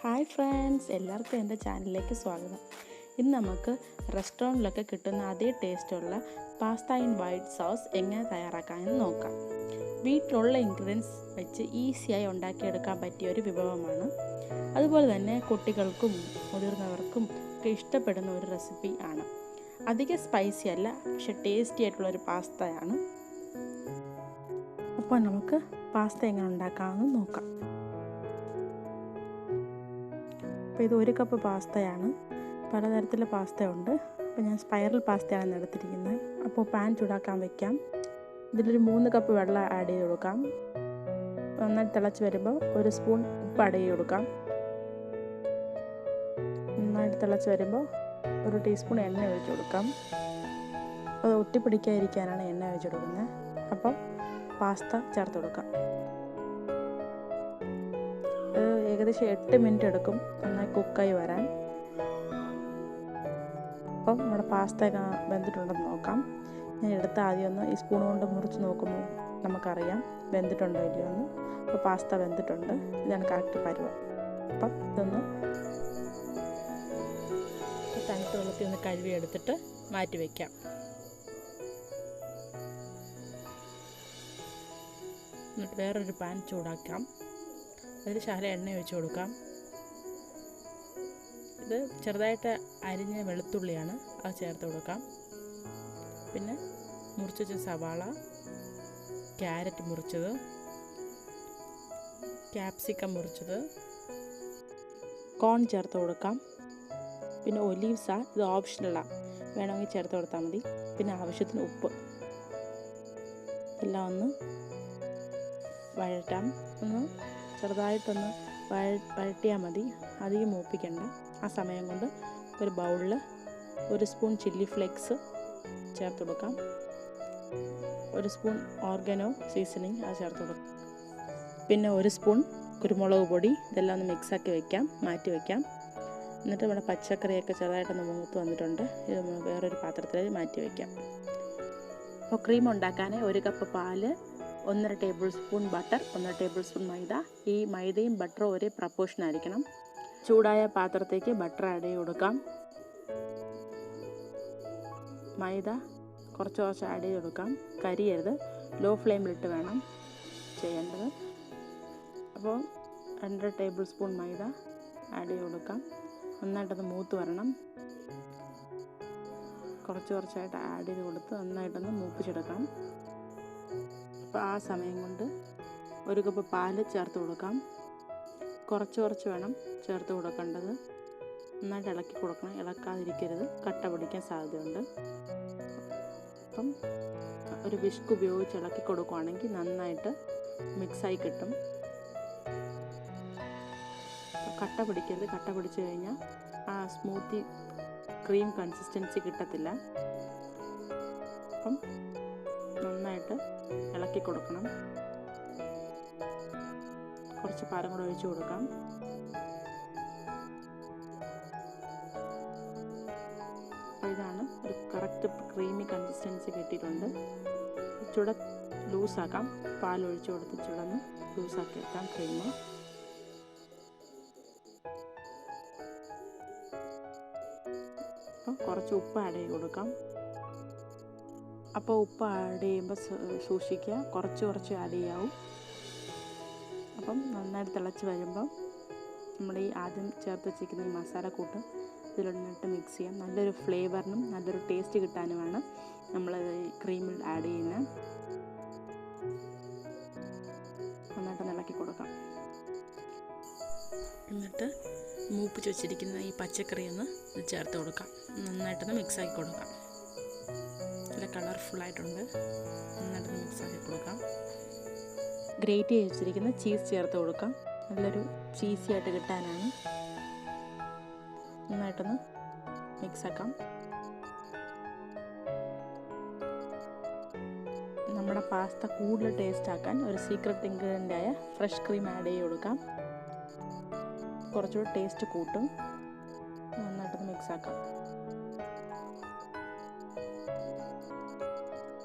Hi friends, എല്ലാവർക്കും എൻ്റെ ചാനലിലേക്ക് സ്വാഗതം. ഇന്ന് നമുക്ക് റെസ്റ്റോറൻറ്റിലൊക്കെ കിട്ടുന്ന അതേ ടേസ്റ്റുള്ള പാസ്ത ഇൻ വൈറ്റ് സോസ് എങ്ങനെ തയ്യാറാക്കാമെന്ന് നോക്കാം. വീട്ടിലുള്ള ഇൻഗ്രീഡിയൻസ് വെച്ച് ഈസിയായി ഉണ്ടാക്കിയെടുക്കാൻ പറ്റിയ ഒരു വിഭവമാണ്. അതുപോലെ തന്നെ കുട്ടികൾക്കും മുതിർന്നവർക്കും ഒക്കെ ഇഷ്ടപ്പെടുന്ന ഒരു റെസിപ്പി ആണ്. അധികം സ്പൈസി അല്ല, പക്ഷെ ടേസ്റ്റി ആയിട്ടുള്ളൊരു പാസ്തയാണ്. അപ്പോൾ നമുക്ക് പാസ്ത എങ്ങനെ ഉണ്ടാക്കാമെന്ന് നോക്കാം. അപ്പോൾ ഇത് 1 കപ്പ് പാസ്തയാണ്. പലതരത്തിലുള്ള പാസ്ത ഉണ്ട്. അപ്പോൾ ഞാൻ സ്പൈറൽ പാസ്തയാണ് എടുത്തിരിക്കുന്നത്. അപ്പോൾ പാൻ ചൂടാക്കാൻ വയ്ക്കാം. ഇതിലൊരു 3 കപ്പ് വെള്ളം ആഡ് ചെയ്ത് കൊടുക്കാം. നന്നായി തിളച്ച് വരുമ്പോൾ 1 സ്പൂൺ ഉപ്പ് ആഡ് ചെയ്ത് കൊടുക്കാം. നന്നായിട്ട് തിളച്ച് വരുമ്പോൾ 1 ടീസ്പൂൺ എണ്ണ ഒഴിച്ച് കൊടുക്കാം. അത് ഒട്ടിപ്പിടിക്കാതിരിക്കാനാണ് എണ്ണ ഒഴിച്ച് കൊടുക്കുന്നത്. അപ്പം പാസ്ത ചേർത്ത് കൊടുക്കാം. ഏകദേശം 8 മിനിറ്റ് എടുക്കും നന്നായി കുക്കായി വരാൻ. അപ്പം നമ്മുടെ പാസ്ത വെന്തിട്ടുണ്ടെന്ന് നോക്കാം. ഞാൻ എടുത്ത് ആദ്യം ഒന്ന് ഈ സ്പൂൺ കൊണ്ട് മുറിച്ച് നോക്കുമ്പോൾ നമുക്കറിയാം വെന്തിട്ടുണ്ടോ ഇല്ലയോ എന്ന്. അപ്പോൾ പാസ്ത വെന്തിട്ടുണ്ട്. ഇതാണ് കറക്റ്റ് പരുവം. അപ്പം ഇതൊന്ന് തണുത്ത വെള്ളത്തിൽ ഒന്ന് കഴുകി എടുത്തിട്ട് മാറ്റി വയ്ക്കാം. എന്നിട്ട് വേറൊരു പാൻ ചൂടാക്കാം. അതിൽ ശകല എണ്ണ ഒഴിച്ച് കൊടുക്കാം. ഇത് ചെറുതായിട്ട് അരിഞ്ഞ വെളുത്തുള്ളിയാണ്, അത് ചേർത്ത് കൊടുക്കാം. പിന്നെ മുറിച്ച് വെച്ച സവാള, ക്യാരറ്റ് മുറിച്ചത്, ക്യാപ്സിക്കം മുറിച്ചത്, കോൺ ചേർത്ത് കൊടുക്കാം. പിന്നെ ഒലീവ്സാണ്, ഇത് ഓപ്ഷണലാണ്, വേണമെങ്കിൽ ചേർത്ത് കൊടുത്താൽ മതി. പിന്നെ ആവശ്യത്തിന് ഉപ്പ്. എല്ലാം ഒന്ന് വഴറ്റാം. ഒന്ന് ചെറുതായിട്ടൊന്ന് വഴറ്റിയാൽ മതി, അധികം മൂപ്പിക്കണ്ട. ആ സമയം കൊണ്ട് ഒരു ബൗളിൽ 1 സ്പൂൺ ചില്ലി ഫ്ലേക്സ് ചേർത്ത് കൊടുക്കാം. 1 സ്പൂൺ ഓർഗനോ സീസണിങ് അത് ചേർത്ത് കൊടുക്കാം. പിന്നെ 1 സ്പൂൺ കുരുമുളക് പൊടി. ഇതെല്ലാം ഒന്ന് മിക്സാക്കി വയ്ക്കാം, മാറ്റി വയ്ക്കാം. എന്നിട്ട് നമ്മുടെ പച്ചക്കറിയൊക്കെ ചെറുതായിട്ടൊന്ന് മൂത്ത് വന്നിട്ടുണ്ട്. ഇത് വേറൊരു പാത്രത്തിൽ മാറ്റി വയ്ക്കാം. അപ്പോൾ ക്രീം ഉണ്ടാക്കാൻ 1 കപ്പ് പാല്, 1.5 tablespoon butter, 1 tablespoon maida. ഈ മൈദയും ബട്ടറും ഒരേ പ്രപ്പോർഷൻ ആയിരിക്കണം. ചൂടായ പാത്രത്തേക്ക് ബട്ടർ ആഡ് ചെയ്ത് കൊടുക്കാം. മൈദ കുറച്ച് ആഡ് ചെയ്ത് കൊടുക്കാം. കരിയരുത്, ലോ ഫ്ലെയിമിലിട്ട് വേണം ചെയ്യേണ്ടത്. അപ്പോൾ 2 ടേബിൾ സ്പൂൺ മൈദ ആഡ് ചെയ്ത് കൊടുക്കാം. നന്നായിട്ടൊന്ന് മൂത്ത് വരണം. കുറച്ചായിട്ട് ആഡ് ചെയ്ത് കൊടുത്ത് നന്നായിട്ടൊന്ന് മൂപ്പിച്ചെടുക്കാം. അപ്പോൾ ആ സമയം കൊണ്ട് 1 കപ്പ് പാല് ചേർത്ത് കൊടുക്കാം. കുറച്ച് വേണം ചേർത്ത് കൊടുക്കേണ്ടത്. നന്നായിട്ട് ഇളക്കി കൊടുക്കണം, ഇളക്കാതിരിക്കരുത്, കട്ട പിടിക്കാൻ സാധ്യതയുണ്ട്. അപ്പം ഒരു വിസ്ക് ഉപയോഗിച്ച് ഇളക്കി കൊടുക്കുകയാണെങ്കിൽ നന്നായിട്ട് മിക്സായി കിട്ടും. കട്ട പിടിക്കരുത്, കട്ട പിടിച്ച് കഴിഞ്ഞാൽ ആ സ്മൂത്തി ക്രീം കൺസിസ്റ്റൻസി കിട്ടത്തില്ല. അപ്പം നന്നായിട്ട് ഇളക്കി കൊടുക്കണം. കുറച്ച് പാലും കൂടെ ഒഴിച്ച് കൊടുക്കാം. ഇതാണ് ഒരു കറക്റ്റ് ക്രീമി കൺസിസ്റ്റൻസി കിട്ടിയിട്ടുണ്ട്. ചൂടെ ലൂസാക്കാം. പാലൊഴിച്ച് കൊടുത്ത് ചൂടൊന്ന് ലൂസാക്കി വെക്കാം ക്രീം. അപ്പം കുറച്ച് ഉപ്പ് ആഡ് ചെയ്ത് കൊടുക്കാം. അപ്പോൾ ഉപ്പ് ആഡ് ചെയ്യുമ്പോൾ സൂക്ഷിക്കുക, കുറച്ച് ആഡ് ചെയ്യാവും. അപ്പം നന്നായിട്ട് തിളച്ച് വരുമ്പം നമ്മൾ ഈ ആദ്യം ചേർത്ത് വെച്ചിരിക്കുന്ന ഈ മസാലക്കൂട്ട് ഇതിലൊന്നിട്ട് മിക്സ് ചെയ്യാം. നല്ലൊരു ഫ്ലേവറിനും നല്ലൊരു ടേസ്റ്റ് കിട്ടാനുമാണ് നമ്മൾ ഈ ക്രീമിൽ ആഡ് ചെയ്യുന്നത്. നന്നായിട്ട് ഇളക്കി കൊടുക്കാം. എന്നിട്ട് മൂപ്പിച്ച് വെച്ചിരിക്കുന്ന ഈ പച്ചക്കറി ഒന്ന് ഇത് ചേർത്ത് കൊടുക്കാം. നന്നായിട്ടൊന്ന് മിക്സാക്കി കൊടുക്കാം. നല്ല കളർഫുള്ളായിട്ടുണ്ട്. നന്നായിട്ടൊന്ന് മിക്സാക്കി കൊടുക്കാം. ഗ്രേറ്റ് ചെയ്ത് വെച്ചിരിക്കുന്ന ചീസ് ചേർത്ത് കൊടുക്കാം. നല്ലൊരു ചീസി ആയിട്ട് കിട്ടാനാണ്. നന്നായിട്ടൊന്ന് മിക്സാക്കാം. നമ്മുടെ പാസ്ത കൂടുതൽ ടേസ്റ്റ് ആക്കാൻ ഒരു സീക്രട്ട് ഇൻഗ്രീഡിയൻ്റ് ആയ ഫ്രഷ് ക്രീം ആഡ് ചെയ്ത് കൊടുക്കാം. കുറച്ചുകൂടി ടേസ്റ്റ് കൂട്ടും. നന്നായിട്ടൊന്ന് മിക്സാക്കാം.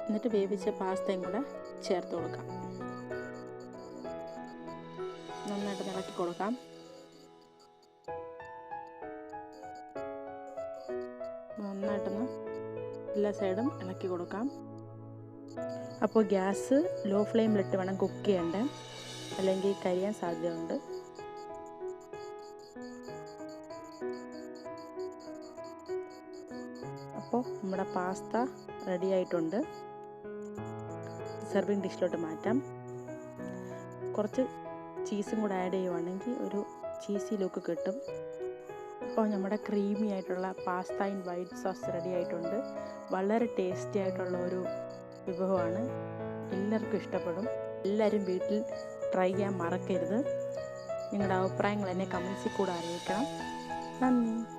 എന്നിട്ട് വേവിച്ച പാസ്തയും കൂടെ ചേർത്ത് കൊടുക്കാം. നന്നായിട്ട് ഇളക്കി കൊടുക്കാം. എല്ലാ സൈഡും ഇളക്കി കൊടുക്കാം. അപ്പോൾ ഗ്യാസ് ലോ ഫ്ലെയിമിലിട്ട് വേണം കുക്ക് ചെയ്യേണ്ടത്, അല്ലെങ്കിൽ കരിയാൻ സാധ്യതയുണ്ട്. അപ്പോൾ നമ്മുടെ പാസ്ത റെഡി ആയിട്ടുണ്ട്. സെർവിങ് ഡിഷിലോട്ട് മാറ്റാം. കുറച്ച് ചീസും കൂടെ ആഡ് ചെയ്യുവാണെങ്കിൽ ഒരു ചീസി ലുക്ക് കിട്ടും. അപ്പോൾ നമ്മുടെ ക്രീമി ആയിട്ടുള്ള pasta in white sauce ready ആയിട്ടുണ്ട്. വളരെ ടേസ്റ്റി ആയിട്ടുള്ള ഒരു വിഭവമാണ്. എല്ലാവർക്കും ഇഷ്ടപ്പെടും. എല്ലാവരും വീട്ടിൽ ട്രൈ ചെയ്യാൻ മറക്കരുത്. നിങ്ങളുടെ അഭിപ്രായങ്ങൾ എന്നെ കമൻസിൽ കൂടെ അറിയിക്കണം. നന്ദി.